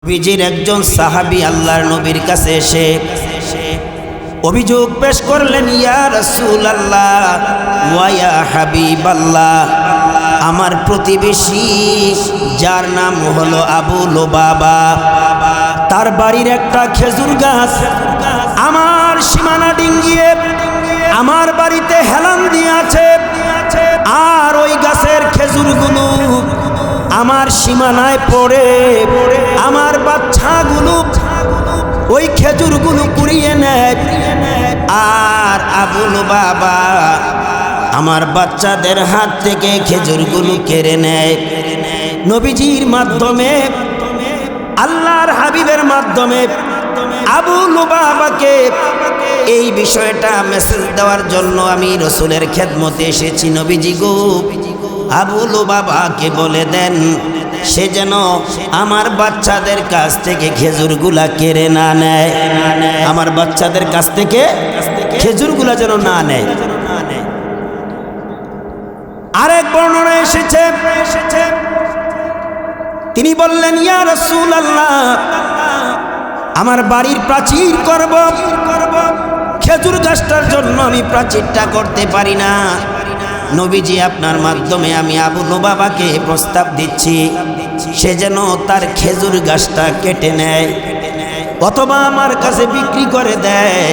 নবীজির একজন সাহাবী আল্লাহর নবীর কাছে এসে অভিযোগ পেশ করলেন, ইয়া রাসূলুল্লাহ ওয়া ইয়া হাবিবাল্লাহ, আমার প্রতিবেশী যার নাম হলো আবু লুবাবা, তার বাড়ির একটা খেজুর গাছ আমার সীমানা ডিঙ্গিয়ে আমার বাড়িতে হেলান দিয়ে আছে, আর ওই গাছের খেজুরগুলো আমার সীমানায় পড়ে আমার বাচ্চাগুলো ওই খেজুরগুলো কুড়িয়ে নেয়, আর আবু লুবাবা আমার বাচ্চাদের হাত থেকে খেজুরগুলো কেড়ে নেয়। নবীজির মাধ্যমে, আল্লাহর হাবিবের মাধ্যমে আবু লুবাবাকে এই বিষয়টা মেসেজ দেওয়ার জন্য আমি রসুলের খেদমতে এসেছি। নবীজি গো, আবু লুবাবাকে বলে দেন সে যেন আমার বাচ্চাদের কাছ থেকে খেজুরগুলা কেড়ে না নেয়, আমার বাচ্চাদের কাছ থেকে খেজুরগুলা যেন না নেয়। আরেক বর্ণনা এসেছে, তিনি বললেন, ইয়া রাসূলুল্লাহ, আমার বাড়ির প্রাচীর করব, খেজুর গাছটার জন্য আমি প্রাচীরটা করতে পারি না। নবীজি আপনার মাধ্যমে আমি আবু লুবাবাকে প্রস্তাব দিচ্ছি সে যেন তার খেজুর গাছটা কেটে নেয় অথবা আমার কাছে বিক্রি করে দেয়।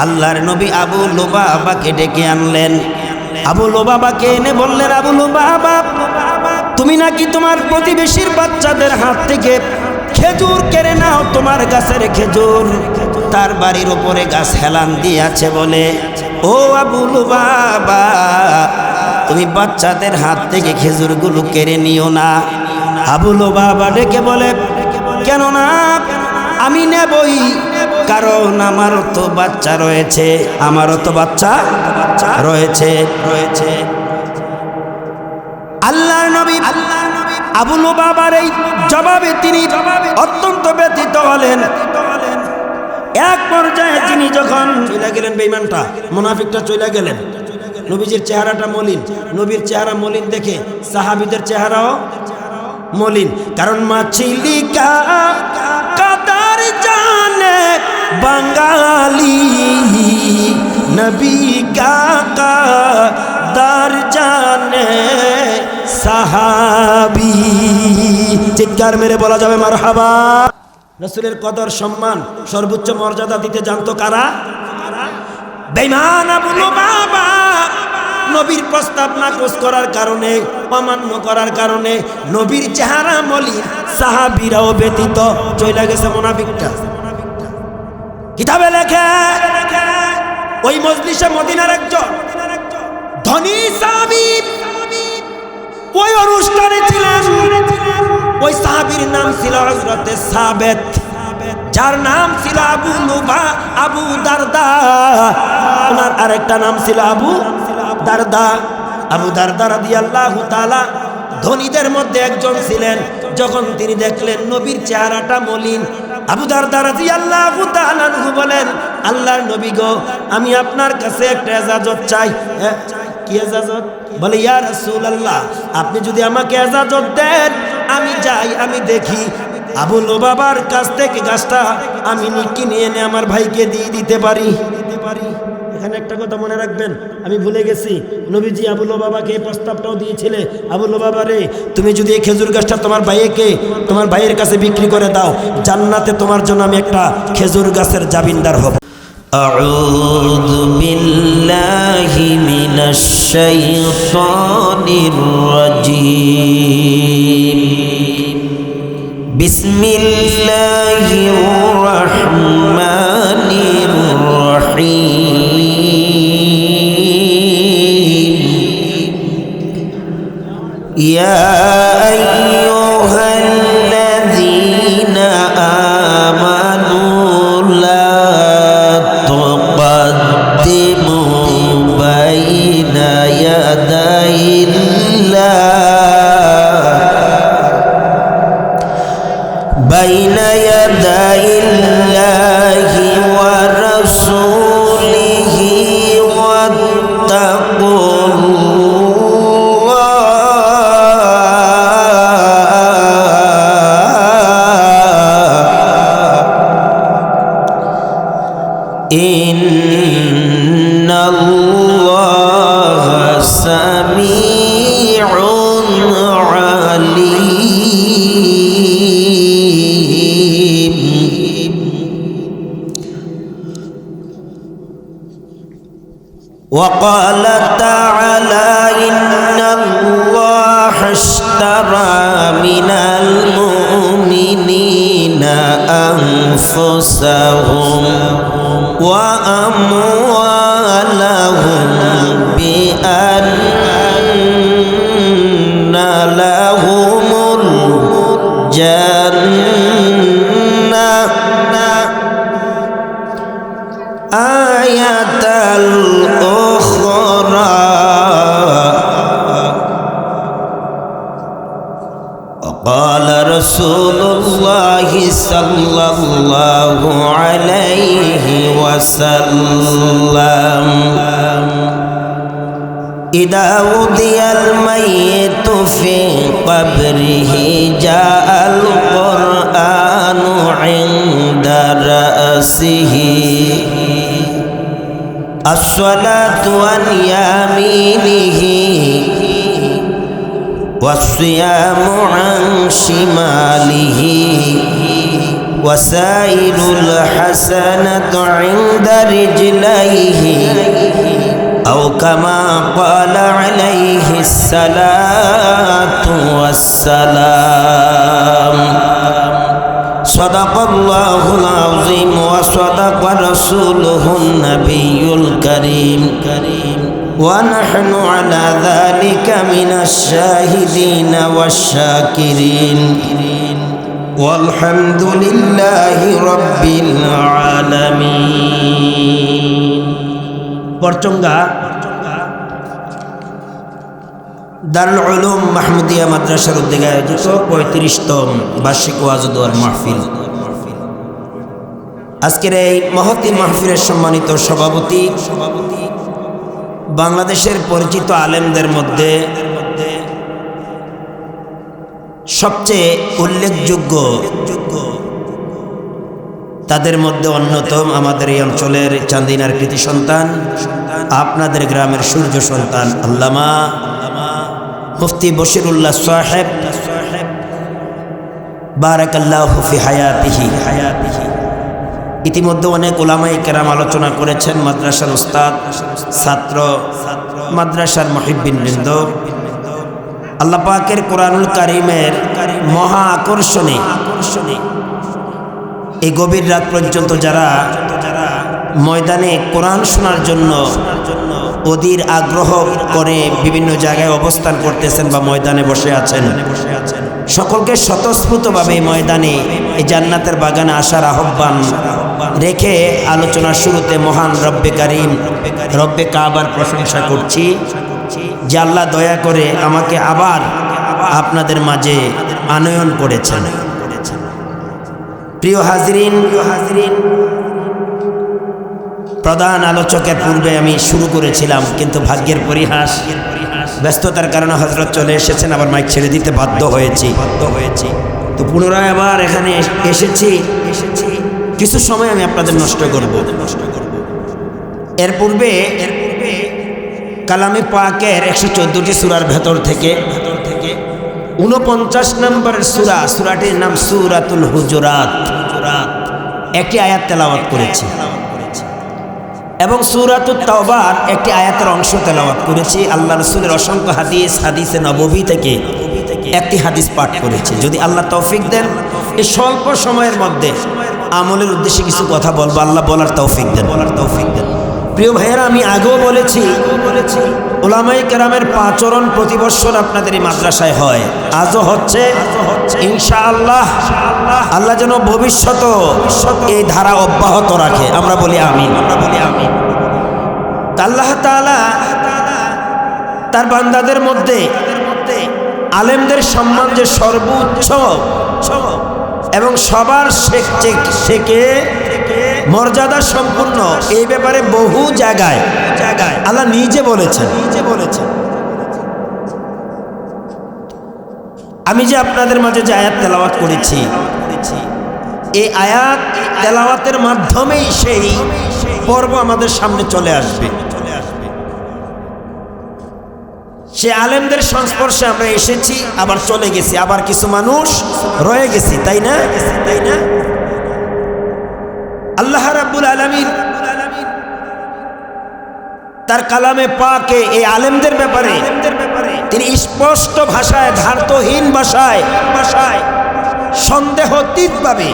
আল্লাহর নবী আবু লুবাবাকে ডেকে আনলেন। আবু লুবাবাকে এনে বললেন, আবু লুবাবা, তুমি নাকি তোমার প্রতিবেশীর বাচ্চাদের হাত থেকে খেজুর কেড়ে নাও, তোমার গাছের খেজুর তার বাড়ির উপরে গাছ হেলান দিয়ে আছে বলে। ও আবু লুবাবা, তুমি বাচ্চাদের হাত থেকে খেজুরগুলো কেড়ে নিও না। আবু লুবাবা ডেকে বলে, কেন না, আমি নেবই, কারণ আমারও তো বাচ্চা রয়েছে, আমারও তো বাচ্চা রয়েছে। আল্লাহর নবী আবু লুবাবার এই জবাবে তিনি অত্যন্ত ব্যথিত হলেন। এক পর্যায়ে তিনি যখন চলে গেলেন, বেঈমানটা মুনাফিকটা চলে গেলেন, নবীজির চেহারাটা মলিন, নবীর চেহারা মলিন দেখে সাহাবীদের চেহারাও মলিন, কারণ মাছিলি কাদার জানে বাঙালি, নবী কাদার জানে সাহাবী। চিৎকার মেরে বলা যাবে মারহাবা। রাসূলের কদর সম্মান সর্বোচ্চ মর্যাদা দিতে জানতো কারা? বেঈমান আবু লুবাবা নবীর প্রস্তাব নাকচ করার কারণে, অমান্য করার কারণে নবীর চেহারা মলিন, সাহাবীরাও ব্যতীত চলে গেছে মুনাফিকটা। কিতাবে লেখে ওই মজলিসে মদিনার একজন ধনী সাহাবী ওই অনুষ্ঠানে ছিলেন। ওই সাহাবীর নাম ছিল হযরতে সাবেত, যার নাম ছিল আবু দারদা। ওনার আরেকটা নাম ছিল আবু দারদা। আবু দারদা রাদিয়াল্লাহু তাআলা ধনীদের মধ্যে একজন ছিলেন। যখন তিনি দেখলেন নবীর চেহারাটা মলিন, আবু দারদা রাদিয়াল্লাহু তাআলা বলেন, আল্লাহর নবী গো, আমি আপনার কাছে একটা ইজাজত চাই। কি ইজাজত? বলে, ইয়া রাসূলুল্লাহ, আপনি যদি আমাকে ইজাজত দেন, আমি যাই, আমি দেখি আবু লুবাবার কাছ থেকে গাছটা আমি কিনে এনে আমার ভাইকে দিয়ে দিতে পারি। এখানে একটা কথা মনে রাখবেন, আমি ভুলে গেছি, নবীজি আবু লুবাবাকে এই প্রস্তাবটাও দিয়েছিলেন, আবু লুবাবা রে, তুমি যদি এই খেজুর গাছটা তোমার ভাইয়ের কাছে বিক্রি করে দাও, জান্নাতে তোমার জন্য আমি একটা খেজুর গাছের জামিনদার হব। আউযু বিল্লাহি মিনাশ শাইতানির রাজীম। বিসমিল্লাহির রহমানির রহিম। ইয়া আইয়ুহাল্লাযীনা আমানু লা তুকদ্দিমু বাইনা ইয়াদাইল্লাহি ওয়া রাসূলিহি ওয়াত্তাকুল্লাহ ইন্নাল্লাহা সামিউন আলীম। وقال تعالى إن الله اشترى من المؤمنين أنفسهم وأموالهم بأن لهم الجنة آية الأخرى وقال رسول الله صلى الله عليه وسلم إذا وضع الميت في قبره جاء القرآن عند رأسه الصلاة عن يمينه والصيام عن شماله وسائر الحسنة عند رجليه أو كما قال عليه الصلاة والسلام صدق الله العظيم وصدق رسوله النبي الكريم ونحن على ذلك من الشاهدين والشاكرين والحمد لله رب العالمين। পরচঙ্গা দারুল উলুম মাহমুদিয়া মাদ্রাসার উদ্যোগে আয়োজিত 35তম বার্ষিক ওয়াজ ও দোয়ার মাহফিল। আজকের এই মহতী মাহফিলের সম্মানিত সভাপতি, বাংলাদেশের পরিচিত আলেমদের মধ্যে সবচেয়ে উল্লেখযোগ্য, তাদের মধ্যে অন্যতম আমাদের এই অঞ্চলের চান্দিনার কৃতি সন্তান, আপনাদের গ্রামের সূর্য সন্তান আল্লামা মুফতি বশিরুল্লাহ সাহেব বারাকাল্লাহু ফি হায়াতিহি। ইতিমধ্যে অনেক উলামায়ে কেরাম আলোচনা করেছেন, মাদ্রাসার উস্তাদ, ছাত্র, মাদ্রাসার মুহিব্বিন বৃন্দ। আল্লাহ পাকের কোরআনুল কারীমের মহা আকর্ষণে এই গভীর রাত পর্যন্ত যারা ময়দানে কোরআন শোনার জন্য অধীর আগ্রহ করে বিভিন্ন জায়গায় অবস্থান করতেছেন বা ময়দানে বসে আছেন, সকলকে স্বতঃস্ফূর্তভাবে ময়দানে এই জান্নাতের বাগানে আসার আহ্বান রেখে আলোচনার শুরুতে মহান রব্বে কারীম রব্বে কাবার প্রশংসা করছি যে আল্লাহ দয়া করে আমাকে আবার আপনাদের মাঝে আনয়ন করেছেন। প্রিয় হাজরিন, প্রধান আলোচকের পূর্বে আমি শুরু করেছিলাম, কিন্তু ভাগ্যের পরিহাস, ব্যস্ততার কারণে হযরত চলে এসেছেন, আবার মাইক ছেড়ে দিতে বাধ্য হয়েছি। তো পুনরায় আবার এখানে এসেছি, কিছু সময় আমি আপনাদের নষ্ট করব। এর পূর্বে কালামে পাকের 114টি সূরার ভেতর থেকে 49 নম্বরের সূরাটির নাম সূরাতুল হুজুরাত, একটি আয়াত তেলাওয়াত করেছি এবং সূরাতুত তাওবার একটি আয়াতের অংশ তেলাওয়াত করেছি। আল্লাহ রাসূলের অসংখ্য হাদিসে নববী থেকে একটি হাদিস পাঠ করেছি। যদি আল্লাহ তৌফিক দেন এই স্বল্প সময়ের মধ্যে আমলের উদ্দেশ্যে কিছু কথা বলবো, আল্লাহ বলার তৌফিক দেন। প্রিয় ভাইয়েরা, আমি আগেও বলেছি উলামায়ে কেরামের পাঁচরণ প্রতি বছর আপনাদের এই মাদ্রাসায় হয়, আজও হচ্ছে। ইনশাআল্লাহ আল্লাহ যেন ভবিষ্যত এই ধারা অব্যাহত রাখে, আমরা বলি আমিন। আল্লাহ তাআলা তার বান্দাদের মধ্যে আলেমদের সম্মান যে সর্বোচ্চ এবং সবার থেকে মর্যাদা সম্পূর্ণ, এই ব্যাপারে বহু জায়গায় আল্লাহ নিজে বলেছেন। আমি যে আপনাদের মাঝে যে আয়াত তেলাওয়াত করেছি, এই আয়াত তেলাওয়াতের মাধ্যমেই সেই পর্ব আমাদের সামনে চলে আসবে। সে আলেমদের সংস্পর্শে আমরা এসেছি, আবার চলে গেছি, আবার কিছু মানুষ রয়ে গেছি, তাই না? আল্লাহ রাব্বুল আলামিন তার কালামে পাকে এই আলেমদের ব্যাপারে তিনি স্পষ্ট ভাষায়, ধার্তহীন ভাষায় সন্দেহতীতভাবে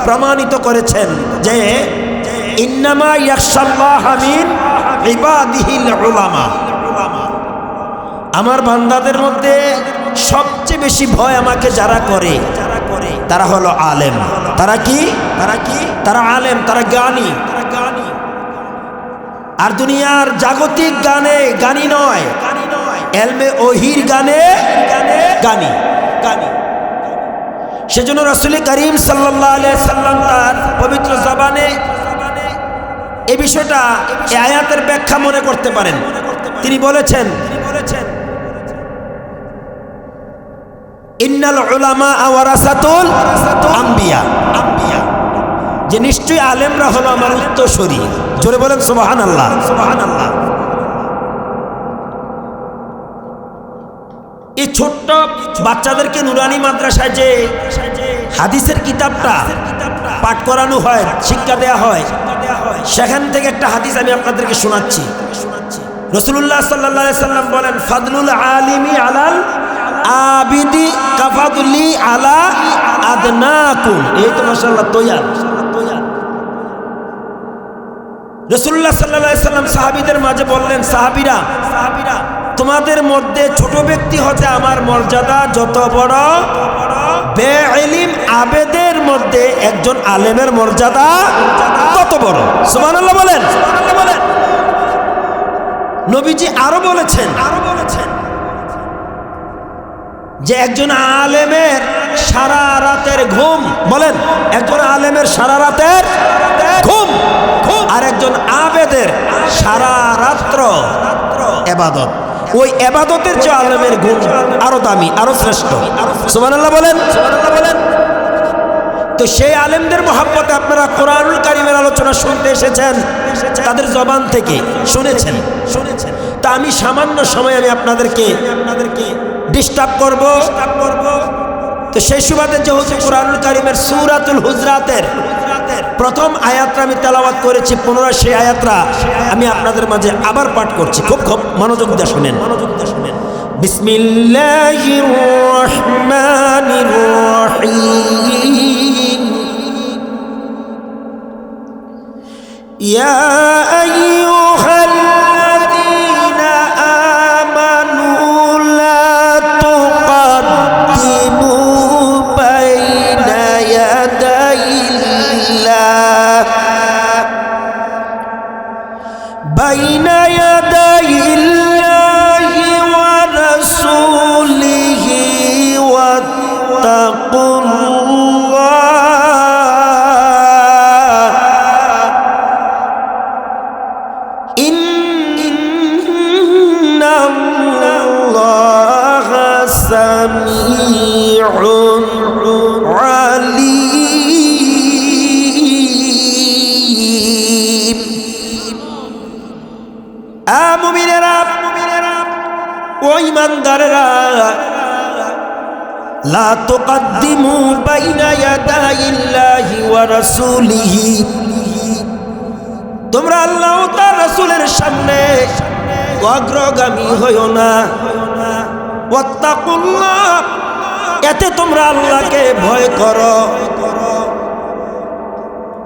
প্রমাণিত করেছেন যে ইন্নামা ইয়াখশাল্লাহ মিন ইবাদিহিল উলামা, আমার বান্দাদের মধ্যে সবচেয়ে বেশি ভয় আমাকে যারা করে তারা হলো আলেম। তারা কি? তারা আলেম, তারা জ্ঞানী। আর দুনিয়ার জাগতিক গানী নয়, এলমে ওহির গানে গানী। সেজন্য রাসূল করিম সাল্লাল্লাহু আলাইহি সাল্লাম তার পবিত্র জবানে এই বিষয়টা, এই আয়াতের ব্যাখ্যা মনে করতে পারেন। তিনি বলেছেন ইন্নাল উলামা ওয়ারাসাতুল আম্বিয়া, যে নিশ্চয়ই আলেমরা হলো আমার উত্তরসূরি। জোরে বলেন সুবহানাল্লাহ। এই ছোট্ট বাচ্চাদেরকে নুরানি মাদ্রাসায় যে হাদিসের কিতাবটা পাঠ করানো হয়, শিক্ষা দেয়া হয়, সেখান থেকে একটা হাদিস আমি আপনাদেরকে শোনাচ্ছি। রাসূলুল্লাহ সাল্লাল্লাহু আলাইহি সাল্লাম বলেন, ফাদলুল আলিমি আলাল আবিদি কাফাদুলি আলা আদনাকুম। এই তো মাশাআল্লাহ তৈয়ার। রাসূলুল্লাহ সাল্লাল্লাহু আলাইহি সাল্লাম সাহাবীদের মাঝে বললেন, সাহাবীরা তোমাদের মধ্যে ছোট ব্যক্তি হতে আমার মর্যাদা যত বড়, বেইলিম আবেদের মধ্যে একজন আলেমের মর্যাদা তত বড়। সুবহানাল্লাহ বলেন। নবীজি আরো বলেছেন যে একজন আলেমের সারা রাতের ঘুম, বলেন, একজন আলেমের সারা রাতের ঘুম আর একজন আবেদের সারা রাত্র ইবাদত, ওই ইবাদতের চেয়ে আলেমের ঘুম আরো দামি, আরো শ্রেষ্ঠ। সুবহানাল্লাহ বলেন। তো সেই আলেমদের মহব্বতে আপনারা কোরআনুল কারীমের আলোচনা শুনতে এসেছেন, তাদের জবান থেকে শুনেছেন। তা আমি সামান্য সময় আমি আপনাদেরকে ডিস্টার্ব করব। তো সেই সুবাদে যেহেতু কোরআনুল কারীমের সূরাতুল হুজরাতের প্রথম আয়াতটা আমি তেলাওয়াত করেছি, পুনরায় সেই আয়াতটা আমি আপনাদের মাঝে আবার পাঠ করছি। খুব মনোযোগ দিয়ে শুনেন। বিসমিল্লাহির রহমানির রহিম। ইয়া আইয়ুহাল্লাযীনা আমানু লা তুকদ্দিমু বাইনা ইয়াদাইল্লাহি ওয়া রাসূলিহি ওয়াত্তাকুল্লাহ ইন্নাল্লাহা সামিউন আলীম। মুমিনেরা ও ঈমানদারেরা, লা তুকদ্দিমু বাইনা ইয়াদাইল্লাহি ওয়া রাসূলিহি, তোমরা আল্লাহ ও তার রাসূলের সামনে অগ্রগামী হইও না। ওয়াত্তাকুল্লাহ, এতে তোমরা আল্লাহকে ভয় করো।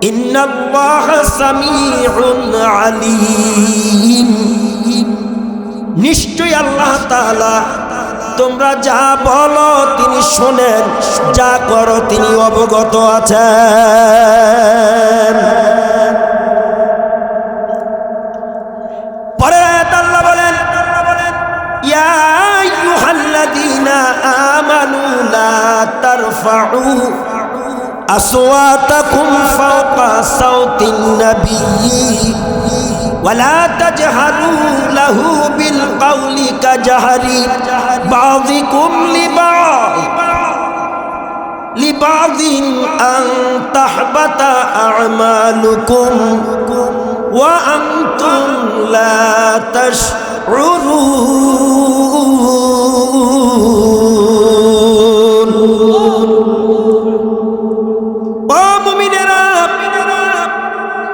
ইন্নাল্লাহা সামিউন আলীম, নিশ্চয়ই আল্লাহ তাআলা তোমরা যা বলো তিনি শোনেন, যা করো তিনি অবগত আছেন। পরে আয়াত আল্লাহ বলেন, ইয়া আইয়ুহাল্লাযীনা আমানু লা তারফাউ আসওয়াতাকুম ফাওকা সাওতিন নাবিয়্যি ওয়ালা তাজহারু লাহু বিল কওলি কাজহারি বাযিকুম লিবাযিন আন তাহবাতা আমালুকুম ওয়া আনতুম লা তাশউরুন। ও মুমিনেরা,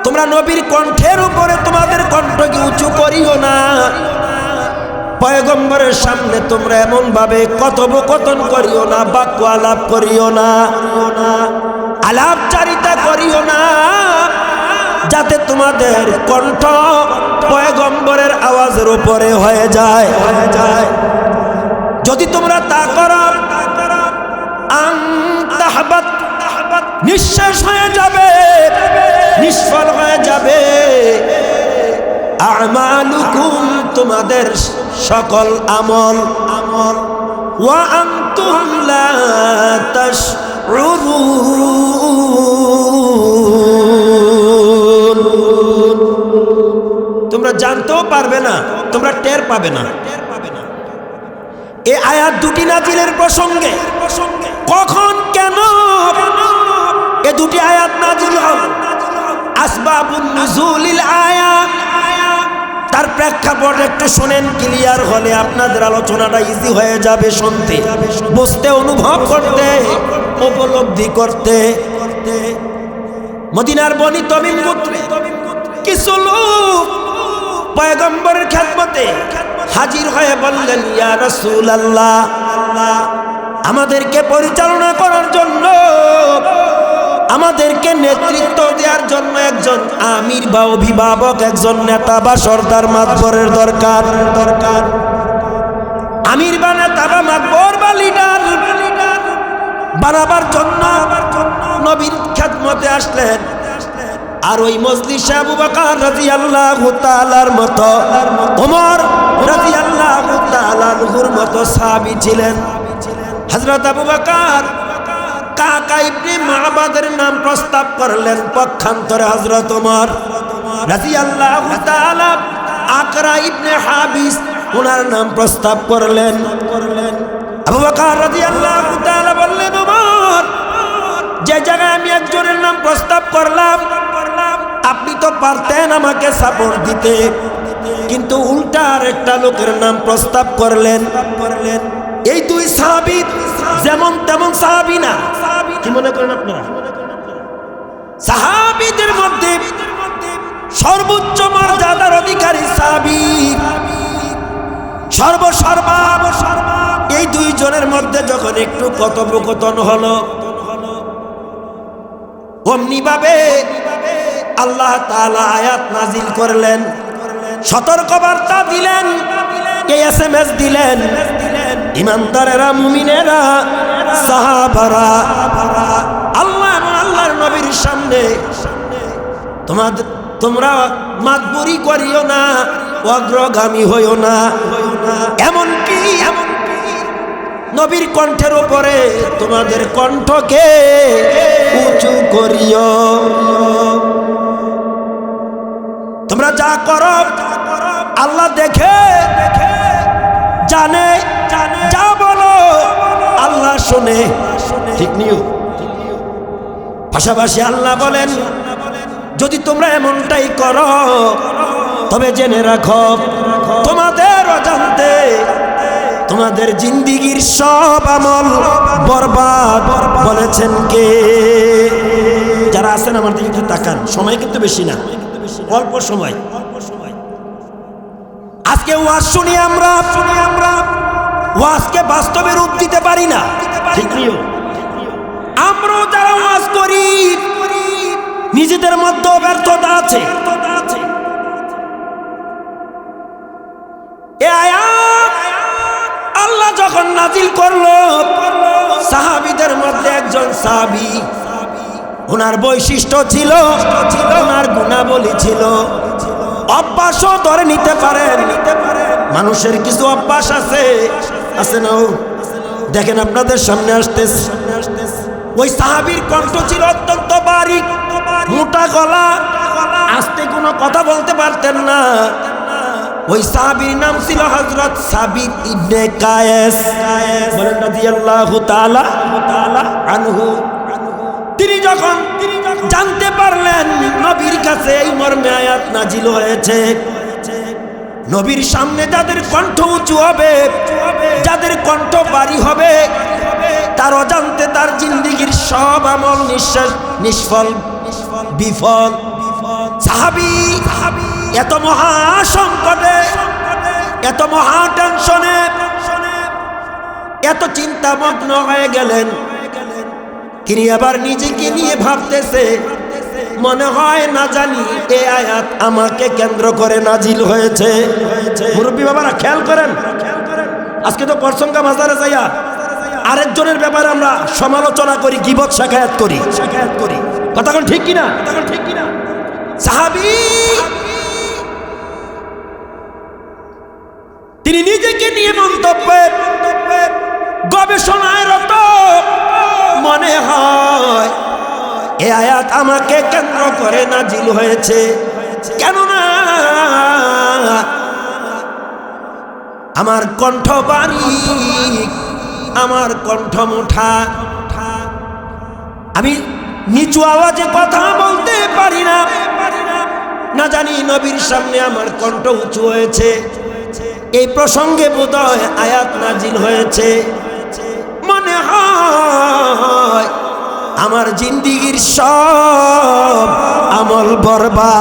তোমরা নবীর কণ্ঠের উপরে তোমাদের কণ্ঠকে উঁচু করিও না। পয়গম্বরের সামনে তোমরা এমন ভাবে কথোপকথন করিও না, বাক্য আলাপ করিও না, আলাপচারিতা করিও না, যাতে তোমাদের কণ্ঠ পয়গম্বরের আওয়াজের উপরে হয়ে যায়। যদি তোমরা তা করো, আনতাহবাত, নিঃশেষ হয়ে যাবে, নিষ্ফল হয়ে যাবে আমালুকুম, তোমাদের সকল আমল। ওয়া আনতুম লা তাশউরুন, তোমরা জানতেও পারবে না, তোমরা টের পাবে না। এই আয়াত দুটি নাজিলের প্রসঙ্গে কখন কেন এ দুটি আয়াত নাজিল হল, আসবাবুন নুজুলিল আয়াত, তার প্রেক্ষাপট একটু শুনেন, ক্লিয়ার হলে আপনাদের আলোচনাটা ইজি হয়ে যাবে শুনতে, বুঝতে, অনুভব করতে, উপলব্ধি করতে। মদিনার বনি তমিম গোত্রে কিছু লোক পয়গম্বরের খেদমতে হাজির হয়ে বললেন, ইয়া রাসূলুল্লাহ, আমাদেরকে পরিচালনা করার জন্য, আমাদেরকে নেতৃত্ব দেওয়ার জন্য একজন আমির বা অভিভাবক, একজন নেতা বা সর্দার মাতবরের দরকার। আমির বা নেতা বা মাতবর বা লিডার বানাবার জন্য নবীর খেদমতে আসলেন। আর ওই মজলিসে আবু বকর রাদিয়াল্লাহু তাআলার মতো, ওমর রাদিয়াল্লাহু তাআলার মতো সাহাবী ছিলেন। হযরত আবু বকর কাকা ইবনে মাবাদের নাম প্রস্তাব করলেন, পক্ষান্তরে হযরত ওমর রাদিয়াল্লাহু তাআলা আকরা ইবনে হাবিস ওনার নাম প্রস্তাব করলেন। আবু বকর রাদিয়াল্লাহু তাআলা বললেন, ওমর, যে জায়গায় আমি একজনের নাম প্রস্তাব করলাম, আপনি তো পারতেন আমাকে সাপোর্ট দিতে, কিন্তু উল্টা আর একটা লোকের নাম প্রস্তাব করলেন। এই দুই সাহাবী যেমন তেমন সাহাবী না। কি মনে করেন আপনারা? সাহাবীদের মধ্যে সর্বোচ্চ মর্যাদার অধিকারী সাহাবী, সর্বসর্বা, এই দুইজনের মধ্যে যখন একটু কথোপকথন হলো, অমনি ভাবে আল্লাহ তাআলা আয়াত নাজিল করলেন, সতর্কবার্তা দিলেন, এসএমএস দিলেন, ইমানদারেরা, মুমিনেরা, সাহাবারা, আল্লাহ এবং আল্লাহর নবীর সামনে তোমরা মাতবরি করিও না, অগ্রগামী হইও না, এমনকি নবীর কণ্ঠের উপরে তোমাদের কণ্ঠকে উঁচু করিও। তোমরা যা করো আল্লাহ দেখে, জানে, যা বলো আল্লাহ শুনে, ঠিক নিও। পাশাপাশি আল্লাহ বলেন, যদি তোমরা এমনটাই করো তবে জেনে রাখো তোমাদের অজান্তে তোমাদের জিন্দিগির সব আমল বরবাদ। বলেছেন কে? যারা আছেন আমার দিকে একটু তাকান, সময় কিন্তু বেশি না, অল্প সময়। আজকে ওয়াজ শুনি আমরা, ওয়াজকে বাস্তবে রূপ দিতে পারি না, ঠিক নিও। আমরাও যারা ওয়াজ করি নিজেদের মধ্যে ব্যর্থতা আছে। এই আয়াত আল্লাহ যখন নাজিল করলো, সাহাবীদের মধ্যে একজন সাহাবী, ওনার বৈশিষ্ট্য ছিল, ওনার গুণাবলী ছিল, অভ্যাসও ধরে নিতে পারেন। মানুষের কিছু অভ্যাস আছে না? দেখেন আপনাদের সামনে আসতেছে, ওই সাহাবীর কণ্ঠ ছিল অত্যন্ত বারিক, মোটা গলা, আস্তে কোনো কথা বলতে পারতেন না। ওই সাহাবীর নাম ছিল হযরত সাবিত ইবনে কায়েস, বলেন রাদিয়াল্লাহু তাআলা আনহু। তিনি যখন জানতে পারলেন নবীর কাছে এই মর্মে আয়াত নাজিল হয়েছে। নবীর সামনে যাদের কণ্ঠ উঁচু হবে, যাদের কণ্ঠ ভারী হবে, তার অজান্তে তার জিন্দেগীর সব আমল নিষ্ফল বিফল। সাহাবী এত মহা সংকটে, এত মহা টেনশনে, এত চিন্তামগ্ন হয়ে গেলেন, তিনি আবার নিজেকে নিয়ে ভাবতেছে, মনে হয় না জানি এই আয়াত আমাকে কেন্দ্র করে নাজিল হয়েছে। মুরব্বী বাবারা খেয়াল করেন, আজকে তো পরসঙ্গা মাজারে যাইয়া আরেকজনের ব্যাপারে আমরা সমালোচনা করি, গীবত শাকায়াত করি। কথা কোন ঠিক কিনা? সাহাবী তিনি নিজেকে নিয়ে মন্তব্যে গবেষণায় রত, মনে হয় এই আয়াত আমাকে কেন্দ্র করে নাজিল হয়েছে। কেননা আমার কণ্ঠ বাড়ি, আমার কণ্ঠ মোটা, আমি নিচু আওয়াজে কথা বলতে পারি না, না জানি নবীর সামনে আমার কণ্ঠ উঁচু হয়েছে, এই প্রসঙ্গে বোধহয় আয়াত নাজিল হয়েছে। মনে হয় আমার জিন্দেগীর সব আমল বরবাদ।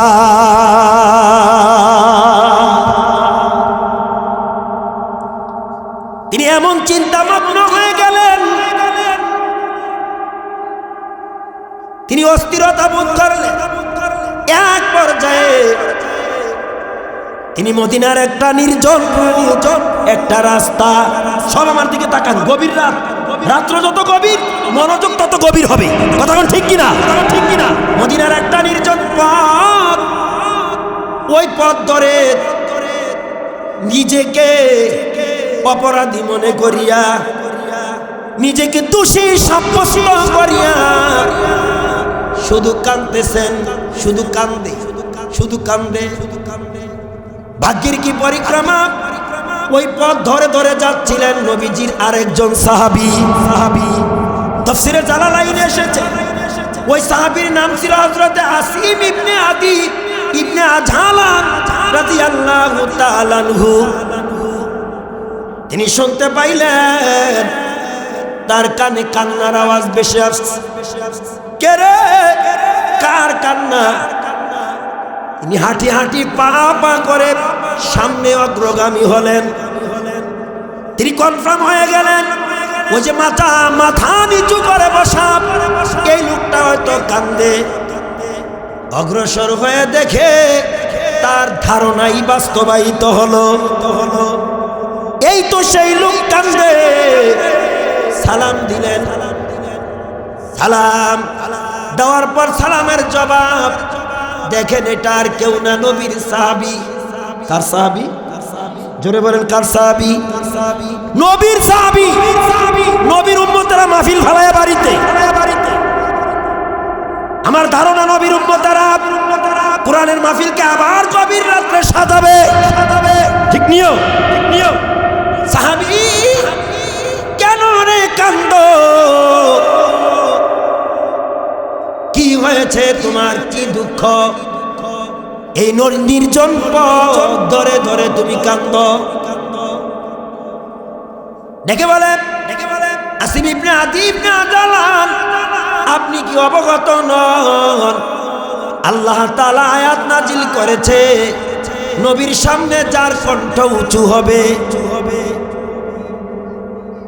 তিনি এমন চিন্তামগ্ন হয়ে গেলেন, তিনি অস্থিরতা বোধ করলেন। এক পর্যায়ে তিনি মদিনার একটা নির্জন একটা রাস্তা, সব আমার দিকে তাকান, গভীর রাত, রাত্র যত গভীর মনোযোগ তত গভীর হবে। কথা কোন ঠিক কিনা? মদিনার একটা নির্জন পথ, ওই পথ ধরে নিজেকে অপরাধী মনে করিয়া, নিজেকে দোষী সাব্যস্ত করিয়া শুধু কাঁদতেছেন, শুধু কান্দে। ভাগ্যের কি পরিক্রমা, ওই পথ ধরে ধরে যাচ্ছিলেন নবীজির আরেকজন সাহাবী। তাফসীরে জালালাইনে এসেছে, ওই সাহাবীর নাম ছিল হযরত আসিম ইবনে আদি ইবনে আজহালান রাদিয়াল্লাহু তাআলা আনহু। তিনি শুনতে পাইলেন তার কানে কান্নার আওয়াজ ভেসে আসছে। কে রে, কার কান্না? তিনি হাঁটি হাঁটি পা করে সামনে অগ্রগামী হলেন। তিনি কনফার্ম হয়ে গেলেন, ওই যে মাথা নিচু করে বসা এই লোকটা হয়তো কান্দে। অগ্রসর হয়ে দেখে তার ধারণাই বাস্তবায়িত হলো। এই তো সেই লোক কান্দে। সালাম দিলেন, সালাম দেওয়ার পর সালামের জবাব দেখেন এটা আর কেউ না, নবীর সাহাবী। কার সাহাবী? জোরে বলেন, কার সাহাবী? নবীর সাহাবী। নবীর উম্মতেরা মাহফিল ফালায়া বাড়িতে। আমার ধারণা নবীর উম্মতেরা কোরআনের মাহফিলকে আবার গভীর রাত্রে সাজাবে। ঠিক নিও। সাহাবী কেন রে কান্দো? কি হয়েছে তোমার, কি দুঃখ? এই নির্জন পথ ধরে ধরে তুমি কান্দো। ডেকে বলেন আসিম ইবনে আদি ইবনে আজলান, আপনি কি অবগত নন? আল্লাহ তাআলা আয়াত নাজিল করেছে, নবীর সামনে যার কণ্ঠ উঁচু হবে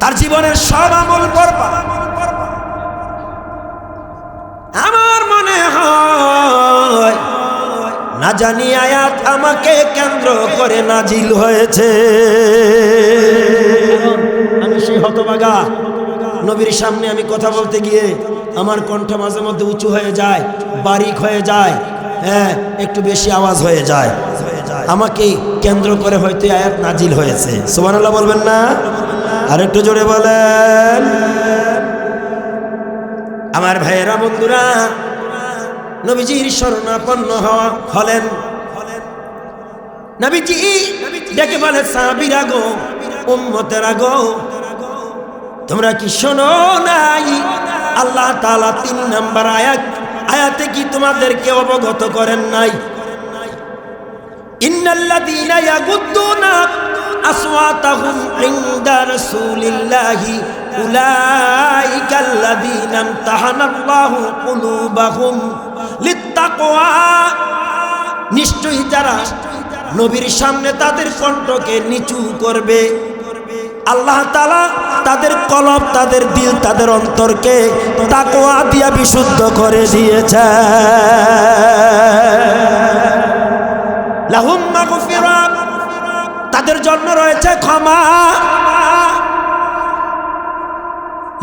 তার জীবনের সব আমল বরবাদ। আমার মনে হয় না জানি আয়াত আমাকে কেন্দ্র করে নাজিল হয়েছে। আমি সেই হতভাগা, নবীর সামনে আমি কথা বলতে গিয়ে আমার কণ্ঠ মাঝে মধ্যে উঁচু হয়ে যায়, বারিক হয়ে যায়, হ্যাঁ একটু বেশি আওয়াজ হয়ে যায়। আমাকে কেন্দ্র করে হয়তো আয়াত নাজিল হয়েছে। সুবহানাল্লাহ বলবেন না? আর একটু জোরে বলেন। আমার ভাইয়েরা, বন্ধুরা, নবীজির শরণাপন্ন হলেন। নবীজি ডেকে বলে, সাহাবীরা গো, উম্মতেরা গো, তোমরা কি শোনো নাই? আল্লাহ তাআলা 3 নম্বর আয়াতে কি তোমাদেরকে অবগত করেন নাই? ইন্নাল্লাযীনা ইয়াগুদ্দুনা আসওয়াতাহুম ইনদা রাসূলিল্লাহি উলাইকাল্লাযীনা ইমতাহানাল্লাহু কুলুবাহুম লিত্তাকওয়া। নিশ্চয়ই যারা নবীর সামনে তাদের কণ্ঠকে নিচু করবে, আল্লাহ তাআলা তাদের কলব, তাদের দিল, তাদের অন্তরকে তাকওয়া দিয়া বিশুদ্ধ করে দিয়েছে। লাহুম মাগফিরাত, তাদের জন্য রয়েছে ক্ষমা।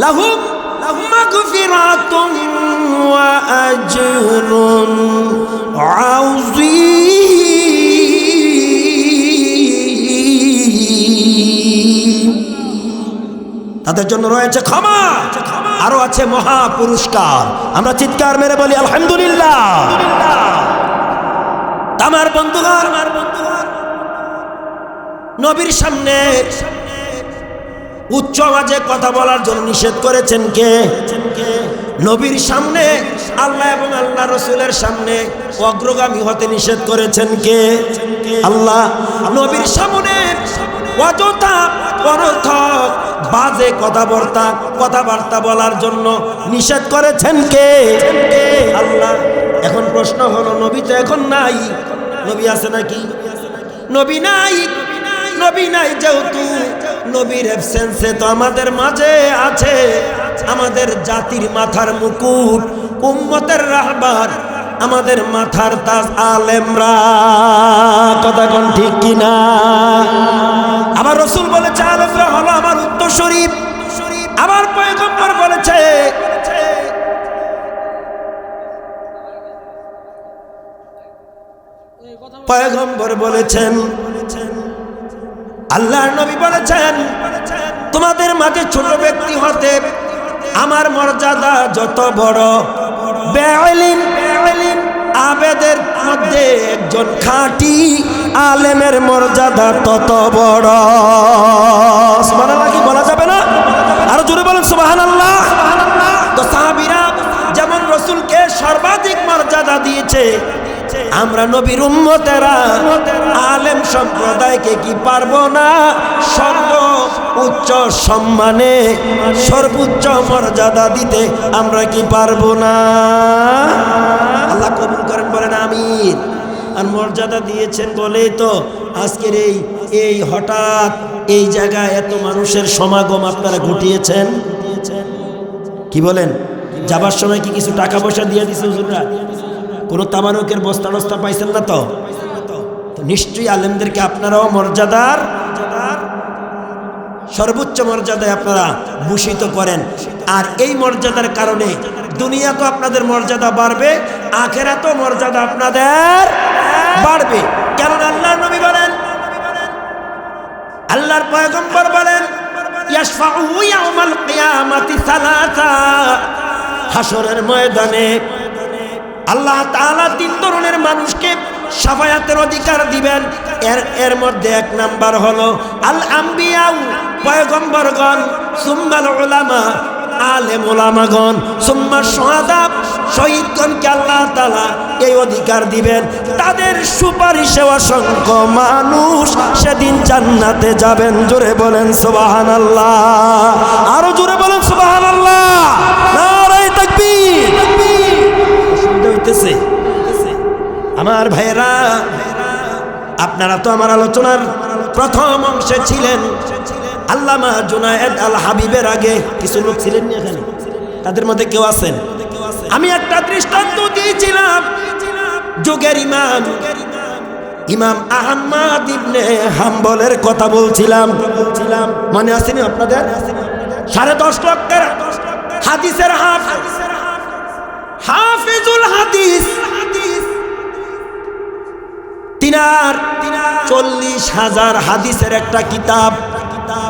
লাহুম মাগফিরাতুন ওয়া আজরুন আযীম। তাদের জন্য রয়েছে ক্ষমা, আরো আছে মহা পুরস্কার। আমরা চিৎকার মেরে বলি আলহামদুলিল্লাহ। আমার বন্ধুগণ, নবীর সামনে উচ্চ আওয়াজে কথা বলার জন্য নিষেধ করেছেন কে? নবীর সামনে, আল্লাহ এবং আল্লাহ রসুলের সামনে অগ্রগামী হতে নিষেধ করেছেন কে? আল্লাহ। নবীর সামনে অযথা অনর্থক বাজে কথাবার্তা বলার জন্য নিষেধ করেছেন কে? আল্লাহ। এখন প্রশ্ন হলো, নবী তো এখন নাই, নবী আছে নাকি? নবী নাই। নবী নাই যেহেতু নবীর অ্যাবসেন্সে তো আমাদের মাঝে আছে আমাদের জাতির মাথার মুকুট, উম্মতের রাহবার, আমাদের মাথার তাজ আলেমরা। কথা কোন ঠিক কিনা? আবার রাসূল বলেছে আলেমরা হলো আমার উত্তরসূরি। আবার পয়গম্বর বলেছে পয়গম্বর বলেছেন, আল্লাহর নবী বলেছেন, তোমাদের মাঝে ছোট ব্যক্তি হতে আমার মর্যাদা যত বড়, বেইলিম আবেদের মধ্যে একজন খাঁটি আলেমের মর্যাদা তত বড়। সুবহানাল্লাহ কি বলা যাবে না? আরো জোরে বলেন সুবহানাল্লাহ। তো সাহাবীরা যেমন রাসূলকে সর্বাধিক মর্যাদা দিয়েছে, আমরা নবীর উম্মতেরা আলেম সম্প্রদায়কে কি পারবো না সর্বোচ্চ সম্মানে, সর্বোচ্চ মর্যাদা দিতে? আমরা কি পারবো না? আল্লাহ কবুল করেন, বলেন আমিন। আর মর্যাদা দিয়েছেন বলেই তো আজকের এই হঠাৎ এই জায়গায় এত মানুষের সমাগম আপনারা ঘটিয়েছেন। কি বলেন? যাবার সময় কি কিছু টাকা পয়সা দিয়ে দিছে হুজুররা? কোনো তাবারকের বস্তা টস্তা পাইছেন না তো? নিশ্চয়ই আলেমদেরকে আপনারাও মর্যাদার সর্বোচ্চ মর্যাদায় আপনারা ভূষিত করেন। আর এই মর্যাদার কারণে দুনিয়া তো আপনাদের মর্যাদা বাড়বে, আখেরাতেও মর্যাদা আপনাদের বাড়বে। কেন? আল্লাহর নবী বলেন, আল্লাহর পয়গম্বর বলেন, ইয়াশফাউ ইয়াউমাল কিয়ামাতি সালাসা। হাসরের ময়দানে আল্লাহ তাআলা তিন ধরনের মানুষকে শাফায়াতের অধিকার দিবেন। এর মধ্যে এক নাম্বার হলো আল আম্বিয়া, পয়গম্বরগণ, সুম্মাল উলামা, আলেম উলামাগণ, সুম্মা শুহাদা, শহীদগণকে আল্লাহ তাআলা এই অধিকার দিবেন। তাদের সুপারিশে অসংখ্য মানুষ সেদিন জান্নাতে যাবেন। জোরে বলেন সুবহানাল্লাহ। আরো জোরে বলেন সুবহানাল্লাহ। নারে তাকবীর। হইতেছে আমার ভাইয়েরা, আপনারা তো আমার আলোচনার প্রথম অংশে ছিলেন। আল্লামা জুনায়েদ আল হাবিবের আগে কিছু লোক ছিলেন না এখানে? তাদের মধ্যে কেউ আছেন? আমি একটা দৃষ্টান্ত দিয়েছিলাম, যুগের ইমাম আহমদ ইবনে হাম্বলের কথা বলছিলাম। মনে আসেনি আপনাদের? 10.5 লক্ষের হাদিসের হাফিজুল হাদিস, তিনার 40,000 হাদিসের একটা কিতাব।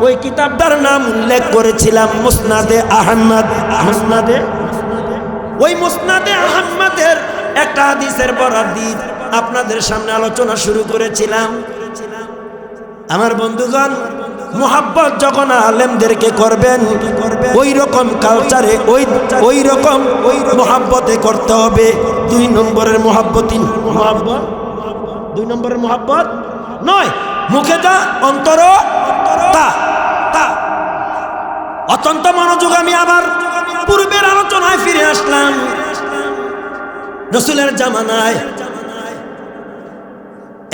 ওই কিতাবটার নাম উল্লেখ করেছিলাম মুসনাদে আহমদ। ওই মুসনাদে আহমদের একটা হাদিসের বরাত দিয়ে আপনাদের সামনে আলোচনা শুরু করেছিলাম। আমার বন্ধুগণ, মুহাব্বত যখন আলেমদেরকে করবেন, ওই রকম কালচারে ওই রকম মুহাব্বতে করতে হবে। 2 নম্বরের মুহাব্বত দুই নম্বরের মোহাব্বত নয়, মুখে যা অন্তর তা তা। অত্যন্ত মনোযোগ আমি আবার পূর্বের আলোচনায় ফিরে আসলাম। রাসূলের জামানায়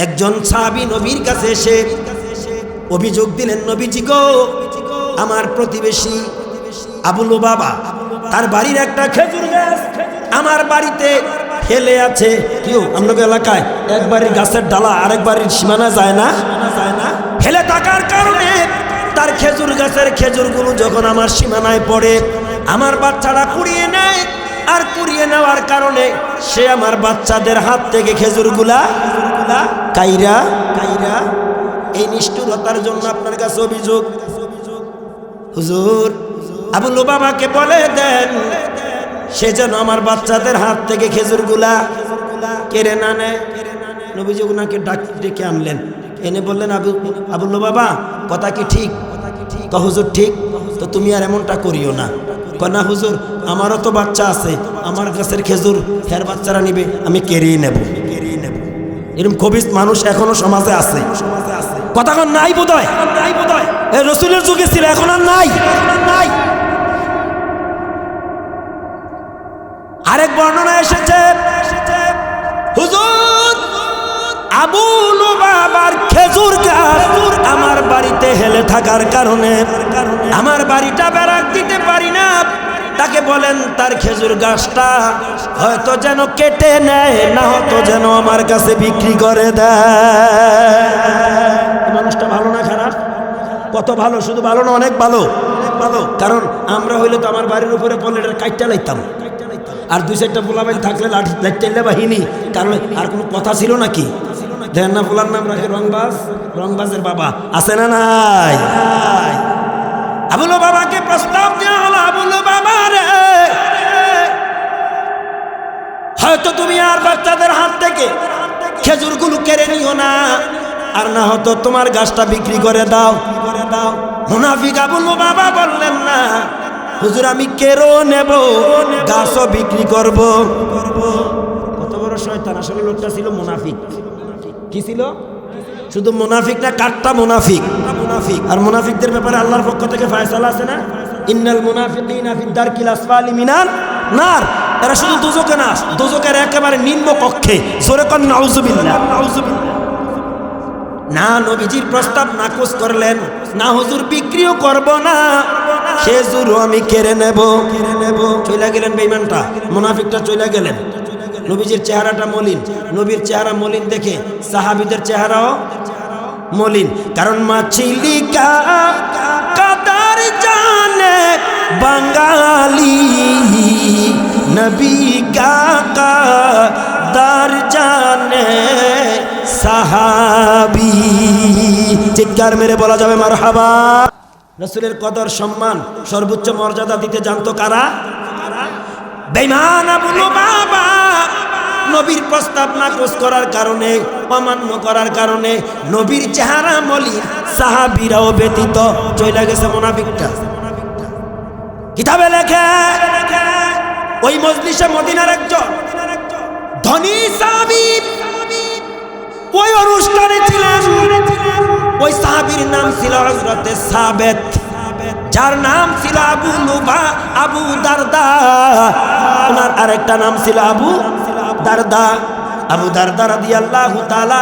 একজন সাহাবী নবীর কাছে এসে অভিযোগ দিলেন, নবীজি গো, আমার প্রতিবেশী আবু লুবাবা, তার বাড়ির একটা খেজুর গাছ আমার বাড়িতে ফেলে আছে। কেউ আপনাদের এলাকায় এক বাড়ির গাছের ডালা আরেক বাড়ির সীমানা যায় না, ফেলে থাকার কারণে তার খেজুর গাছের খেজুরগুলো যখন আমার সীমানায় পড়ে আমার বাচ্চারা কুড়িয়ে নেয়, আর কুড়িয়ে নেওয়ার কারণে সে আমার বাচ্চাদের হাত থেকে খেজুরগুলা কাইরা কাইরা। এই নিষ্ঠুরতার জন্য আপনার কাছে অভিযোগ। হুজুর, আবু লুবাবাকে বলে দেন সে যেন আমার বাচ্চাদের হাত থেকে খেজুরগুলা কেড়ে না নেয়। নবীজি ওনাকে ডেকে আনলেন, এনে বললেন, আবু লুবাবা কথা কি ঠিক? হুজুর ঠিক। তো তুমি আর এমনটা করিও না। না হুজুর, আমারও তো বাচ্চা আছে, আমার গাছের খেজুর ফের বাচ্চারা নিবে, আমি কেড়েই নেব। এরকম খবিস মানুষ এখনো সমাজে আছে। কথা এখন নাই বোধহয়, রাসূলের যুগে ছিল, এখন আর নাই। আরেক বর্ণনা এসেছে, হুজুর আবু লুবাবার খেজুর গাছ আমার বাড়িতে হেলে থাকার কারণে আমার বাড়িটা বেড়াক দিতে পারি না। তাকে বলেন তার খেজুর গাছটা হয়তো যেন কেটে নেয়, না হতো যেন আমার কাছে বিক্রি করে দেয়। মানুষটা ভালো না খারাপ? কত ভালো, শুধু ভালো না, অনেক ভালো, ভালো। কারণ আমরা হইলে তো আমার বাড়ির উপরে পড়লে কাইটটা লাইতাম, আর দুই চারটা পোলাবাইল থাকলে লাইটাইলে বাহিনী, কারণ আর কোনো কথা ছিল নাকি? দেখেন না, পোলার নাম রাখে রংবাজ, রংবাজের বাবা আছে না নাই? আবু লুবাবাকে প্রস্তাব দেওয়া হলো, আবু লুবাবা রে, হয়তো তুমি আর বাচ্চাদের হাত থেকে খেজুরগুলো কেড়ে নিও না, আর না হতো তোমার গাছটা বিক্রি করে দাও। মুনাফিক আবু লুবাবা বললেন, না হুজুর, আমি কেড়েও নেব, গাছও বিক্রি করব। কত বড় শয়তান! আসলে লোকটা ছিল মুনাফিক। কি ছিল? শুধু মুনাফিক না, কাট্টা মুনাফিক। আর মুনাফিকদের ব্যাপারে আল্লাহর পক্ষ থেকে ফয়সালা আছে না, ইন্নাল মুনাফিকিনা ফিদ দারকিল আসফালি মিনান নার। এরা শুধু দুজকে না, দুজকের একেবারে নিম্ন কক্ষে। জোরে কর নাউজুবিল্লাহ। না, নবীজির প্রস্তাব নাকচ করলেন, না হুজুর বিক্রিও করব না, খেজুরও আমি কেড়ে নেব। চলে গেলেন বেঈমানটা, মুনাফিকটা চলে গেলেন। নবীজির চেহারাটা মলিন, নবীর চেহারা মলিন দেখে সাহাবীদের চেহারাও মলিন। কারণ মাছিলি কাদার জানে বাঙালি, নবী কাদার জানে সাহাবী। চিৎকার মেরে বলা যাবে মারহাবা। রাসূলের কদর সম্মান সর্বোচ্চ মর্যাদা দিতে জানতো কারা? বেঈমান আবু লুবাবা। নবীর প্রস্তাব নাকচ করার কারণে, অমান্য করার কারণে নবীর চেহারা মলিন, সাহাবীরাও ব্যতীত চলে গেছে মুনাফিকটা। কিতাবে লেখে ওই মজলিসে মদিনার একজন ধনী সাহাবী ওই অনুষ্ঠানে ছিলেন। ওই সাহাবীর নাম ছিল হযরতে সাবেত, যার নাম ছিল আবু দারদা। ওনার আরেকটা নাম ছিল আবু দারদা। আবু দারদা রাদিয়াল্লাহু তাআলা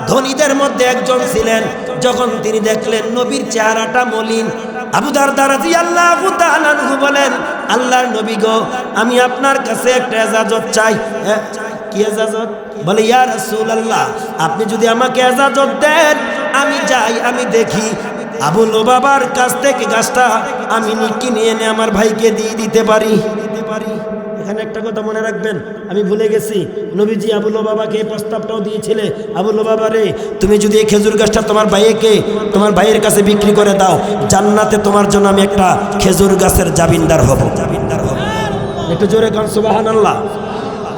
ধনীদের মধ্যে একজন ছিলেন। যখন তিনি দেখলেন নবীর চেহারাটা মলিন, আবু দারদা রাদিয়াল্লাহু তাআলা বলেন, আল্লাহর নবী গো, আমি আপনার কাছে একটা ইজাজত চাই। কি ইজাজত? বলে, ইয়া রাসূলুল্লাহ, আপনি যদি আমাকে ইজাজত দেন, আমি যাই, আমি দেখি আবু লুবাবার কাছ থেকে গাছটা আমি কিনে এনে আমার ভাইকে দিয়ে দিতে পারি। এখানে একটা কথা মনে রাখবেন, আমি ভুলে গেছি, নবীজি আবু লুবাবাকে এই প্রস্তাবটাও দিয়েছিলেন, আবু লুবাবা রে, তুমি যদি এই খেজুর গাছটা তোমার ভাইয়ের কাছে বিক্রি করে দাও, জান্নাতে তোমার জন্য আমি একটা খেজুর গাছের জামিনদার হব। একটু জোরে কান সুবহানাল্লাহ।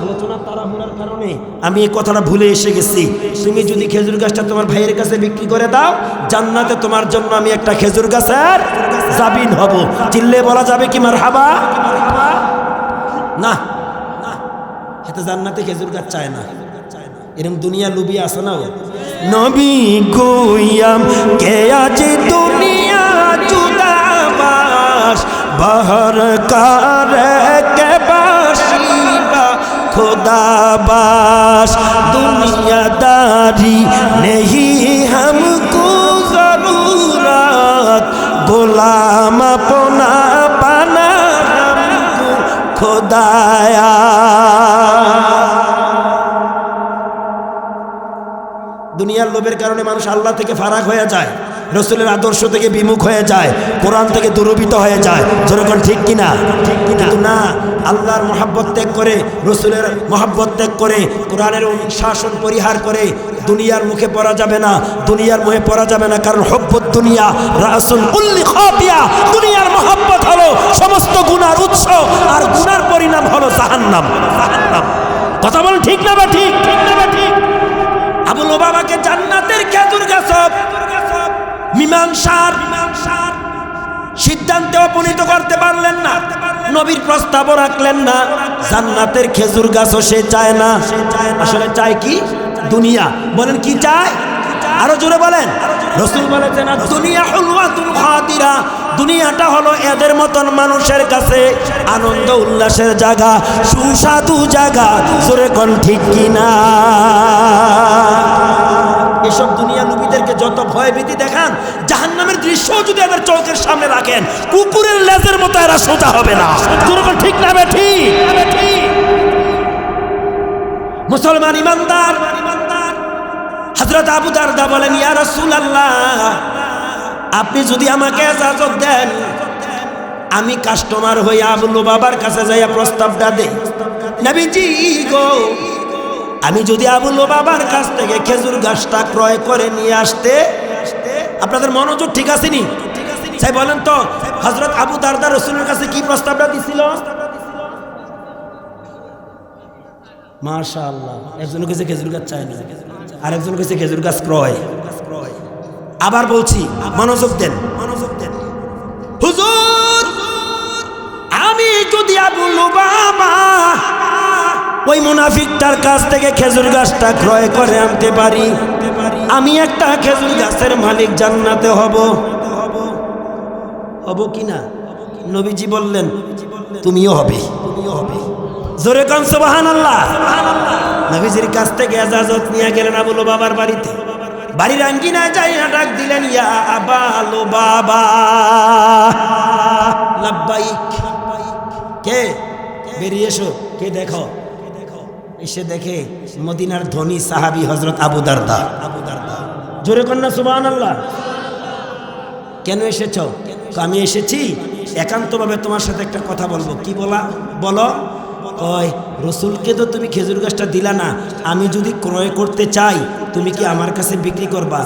আলোচনা তাড়াহুড়ার কারণে আমি এই কথাটা ভুলে এসে গেছি। তুমি যদি খেজুর গাছটা তোমার ভাইয়ের কাছে বিক্রি করে দাও, জান্নাতে তোমার জন্য আমি একটা খেজুর গাছের জামিন হব। চিল্লে বলা যাবে কি মারহাবা? না, এতে জান্নাতে খেজুর গাছ চায় না। এরকম দুনিয়া লুবি আছে না? নবী গুয়াম কে আছে দুনিয়া জুদাবাস বাহর কার কে বাসিবা खुदाबाश दुनियादारी नहीं हमको जरूरत गुलाम अपना बना हमको खुदाया। দুনিয়ার লোভের কারণে মানুষ আল্লাহ থেকে ফারাক হয়ে যায়, রসুলের আদর্শ থেকে বিমুখ হয়ে যায়, কোরআন থেকে দূরভীত হয়ে যায়। যেরকম ঠিক কিনা? কিন্তু না, আল্লাহর মহাব্বত ত্যাগ করে, রসুলের মহাব্বত ত্যাগ করে, কোরআনের অনুশাসন পরিহার করে দুনিয়ার মুখে পড়া যাবে না, দুনিয়ার মুখে পড়া যাবে না। কারণ হব্বত দুনিয়া রাসুল কুল্লি খাতিয়া, দুনিয়ার মহাব্বত হলো সমস্ত গুনার উৎস, আর গুনার পরিণাম হলো জাহান্নাম। কথা বল ঠিক না বা ঠিক? ঠিক না বা ঠিক? আবু লুবাবাকে জান্নাতের খেজুর গাছ মীমাংসার সিদ্ধান্তে উপনীত করতে পারলেন না, নবীর প্রস্তাবও রাখলেন না। জান্নাতের খেজুর গাছও সে চায় না। আসলে চায় কি? দুনিয়া। বলেন কি চায়? আরো জোরে বলেন। রাসূল বলেছেন দুনিয়া হুলওয়াতুন খাদিরা, দুনিয়াটা হলো এদের মতন মানুষের কাছে আনন্দ উল্লাসের জায়গা, সুস্বাদু জায়গা। জোরে কোন ঠিক কিনা? এসব দুনিয়া লুবিদেরকে যত ভয়ভীতি দেখান, জাহান্নামের দৃশ্য যদি এদের চোখের সামনে রাখেন, কুকুরের লেজের মতো এরা সোজা হবে না। ঠিক না বেঠি? মুসলমান ইমানদার হযরত আবু দারদা বলেন, ইয়া রাসূলুল্লাহ, আপনি যদি আমাকে ইজাজত দেন, আমি কাস্টমার হয়ে আবু লুবাবার কাছে যাইয়া প্রস্তাবটা দেই। নবীজি গো, আমি যদি আবু লুবাবার কাছ থেকে খেজুর গাছটা ক্রয় করে নিয়ে আসতে, আপনাদের মনোযোগ ঠিক আছে নি? তাই বলেন তো, হযরত আবু দারদা রাসূলের কাছে কি প্রস্তাবটা দিছিল? মাশাআল্লাহ, একজন কাছে খেজুর গাছ চায় না, আর একজন কাছে খেজুর গাছ ক্রয়। আবার বলছি, মনোযোগ দেন, মনোযোগ দেন। হুজুর, আমি যদি আবু লুবাবা ওই মুনাফিকটার কাছ থেকে খেজুর গাছটা ক্রয় করে আনতে পারি, আমি একটা খেজুর গাছের মালিক জান্নাতে হব। হব কি না? নবীজি বললেন, তুমিও হবে। জোরে কান সুবহানাল্লাহ। নবীজির কাছ থেকে ইজাজত নিয়ে গেলেন আবু লুবাবার বাড়িতে। বাড়ির আঙ্গিনায় যাইয়া ডাক দিলেন, ইয়া আবা লুবাবা। লাব্বাইক। কে? বেরিয়ে এসো। কে? দেখো। এসে দেখে মদিনার ধনী সাহাবী হযরত আবু দারদা। জোরে কন্যা সুবহানাল্লাহ। কেন এসেছো? আমি এসেছি একান্তভাবে তোমার সাথে একটা কথা বলবো। কি বলো? কয়, রসুলকে তো তুমি খেজুর গাছটা দিলা না, আমি যদি ক্রয় করতে চাই, তুমি কি আমার কাছে বিক্রি করবা?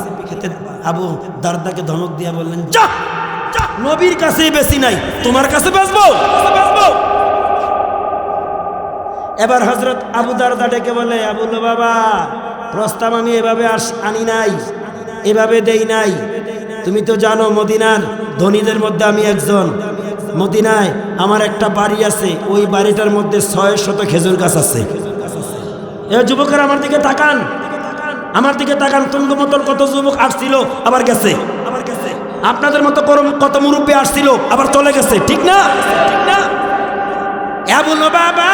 আবু দারদাকে ধমক দিয়া বললেন, যা, নবীর কাছেই বেশি নাই, তোমার কাছে বেচবো। এবার হযরত আবু দারদা ডেকে বলে, আবু লুবাবা, প্রস্তাব আমি এভাবে আনি নাই, এভাবে দেই নাই। তুমি তো জানো মদিনার ধনীদের মধ্যে আমি একজন। মদিনায় আমার একটা বাড়ি আছে, ওই বাড়িটার মধ্যে 600 খেজুর গাছ আছে। এ যুবকেরা আমার দিকে তাকান, আমার দিকে তাকান। তোমাদের মতন কত যুবক আসছিল, আবার গেছে। আপনাদের মতো কত মুরব্বী আসছিল, আবার চলে গেছে। ঠিক না? আবু লুবাবা,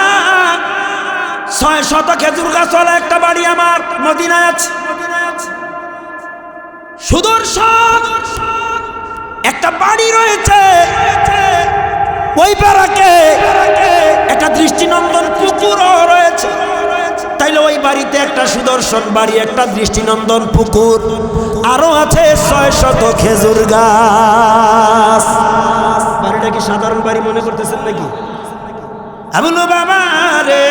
600 খেজুর গাছ ওয়ালা একটা বাড়ি আমার মদিনায় আছে। সুদর্শন একটা বাড়ি রয়েছে, ওই পাড়াকে একটা দৃষ্টিনন্দন পুকুরও রয়েছে। তাইলে ওই বাড়িতে একটা সুদর্শন বাড়ি, একটা দৃষ্টিনন্দন পুকুর, আরো আছে 600 খেজুর গাছ। বাড়িটা কি সাধারণ বাড়ি মনে করতেছেন নাকি? আবু লুবাবা রে,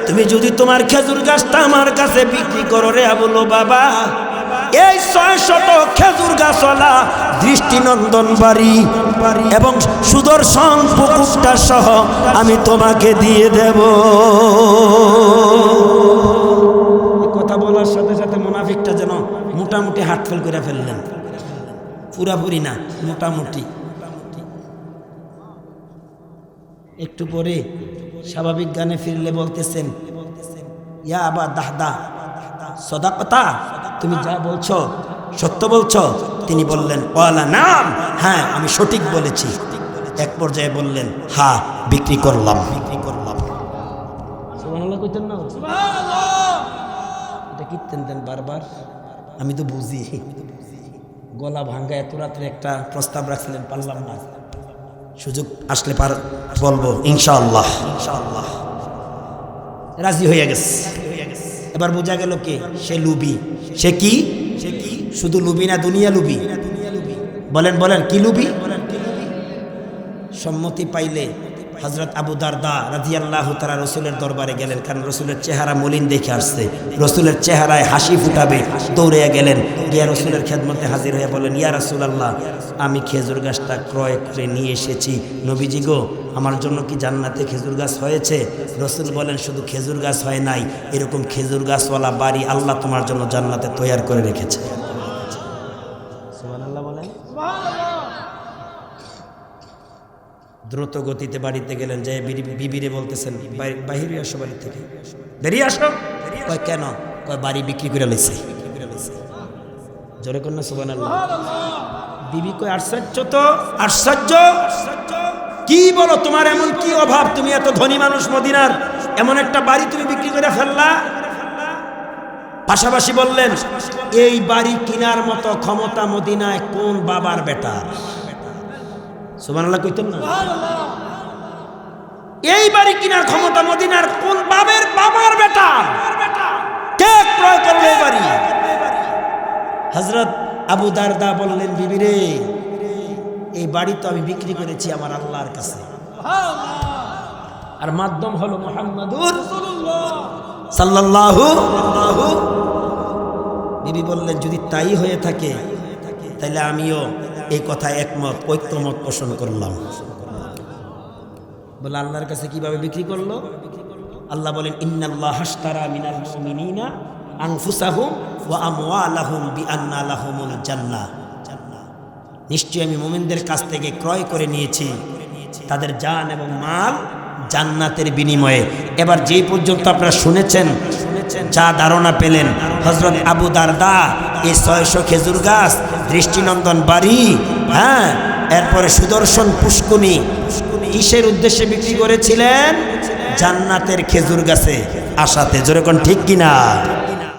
তুমি যদি তোমার খেজুর গাছটা আমার কাছে বিক্রি করো রে আবু লুবাবা, এই 600 খেজুর গাছওয়ালা দৃষ্টিনন্দন বাড়ি এবং সুদর্শন পুকুরটা সহ আমি তোমাকে দিয়ে দেব। কথা বলার সাথে সাথে মুনাফিকটা যেন মোটামুটি হার্টফেল করে ফেললেন। পুরাপুরি না, মোটামুটি। একটু পরে স্বাভাবিক গানে ফিরলে বলতেছেন, ইয়া আবা দাহদা, সাদাকাতা, তুমি যা বলছো সত্য বলছো? তিনি বললেন ওয়ালা নাম, হ্যাঁ আমি সঠিক বলেছি। এক পর্যায়ে বললেন হ্যাঁ বিক্রি করলাম। সুবহানাল্লাহ কইতেন না? এটা কীর্তেন দেন বারবার, আমি তো বুঝি। গলা ভাঙ্গা এত রাত্রে একটা প্রস্তাব রাখছিলেন, পারলাম না। সুযোগ আসলে বলবো ইনশাআল্লাহ। রাজি হয়ে গেছে। এবার বোঝা গেল কে সে লুবি। সে কি শুধু লুবি না, দুনিয়া লুবি। বলেন বলেন কি লুবি? সম্মতি পাইলে হযরত আবু দারদা রাদিয়াল্লাহু তাআলা রাসূলের দরবারে গেলেন, কারণ রাসূলের চেহারা মলিন দেখে আসছে। রাসূলের চেহারায় হাসি ফুটাবে দৌড়ে গেলেন, গিয়া রাসূলের খেদমতে হাজির হয়ে বলেন ইয়া রাসূলুল্লাহ, আমি খেজুর গাছটা ক্রয় করে নিয়ে এসেছি। নবীজি গো, আমার জন্য কি জান্নাতে খেজুর গাছ হয়েছে? রাসূল বলেন শুধু খেজুর গাছ হয় নাই, এরকম খেজুর গাছওয়ালা বাড়ি আল্লাহ তোমার জন্য জান্নাতে তৈরি করে রেখেছে। সুবহানাল্লাহ বলেন। দ্রুত গতিতে বাড়িতে গেলেন, যে বিবিরে বলতেছেন বাহিরে আসো, বাড়ি থেকে বেরিয়ে আসো। কয় কেন? কয় বাড়ি বিক্রি করে লাইছে। জোরে কন্যা সুবহানাল্লাহ। বিবি কয় আশ্চর্য তো, আশ্চর্য কি বলো, তোমার এমন কি অভাব? তুমি এত ধনী মানুষ, মদিনার এমন একটা বাড়ি তুমি বিক্রি করে ফেললা। পাশাপাশি বললেন এই বাড়ি কেনার মতো ক্ষমতা মদিনায় কোন বাবার বেটা? সুবহানাল্লাহ কইতেন না? এই বাড়ি কেনার ক্ষমতা মদিনার কোন বাবার বেটা? কে ক্রয় করবে এই বাড়ি? হযরত আবু দারদা বললেন বিবিরে, এই বাড়ি তো আমি বিক্রি করেছি আমার আল্লাহর কাছে, আর মাধ্যম হলো মুহাম্মাদুর সাল্লাল্লাহু। বিবি বললেন যদি তাই হয়ে থাকে তাহলে আমিও এই কথায় একমত, ঐক্যমত পোষণ করলাম। বলে আল্লাহর কাছে কিভাবে বিক্রি করলো? আল্লাহ বলেন ইন্নাল্লাহ আশতারা মিনাল মুমিনিনা আনফুসাহুম ওয়া আমওয়ালাহুম বিআন্না লাহুমুল জান্নাহ। নিশ্চয়ই আমি মুমিনদের কাছ থেকে ক্রয় করে নিয়েছি তাদের জান এবং মাল জান্নাতের বিনিময়ে। এবার যেই পর্যন্ত আপনারা শুনেছেন, যা ধারণা পেলেন, হযরত আবু দারদা এই 600 খেজুর গাছ, দৃষ্টিনন্দন বাড়ি, হ্যাঁ, এরপরে সুদর্শন পুষ্কুনি কিসের উদ্দেশ্যে বিক্রি করেছিলেন? জান্নাতের খেজুর গাছে আশাতে। জোরে কোন ঠিক কিনা?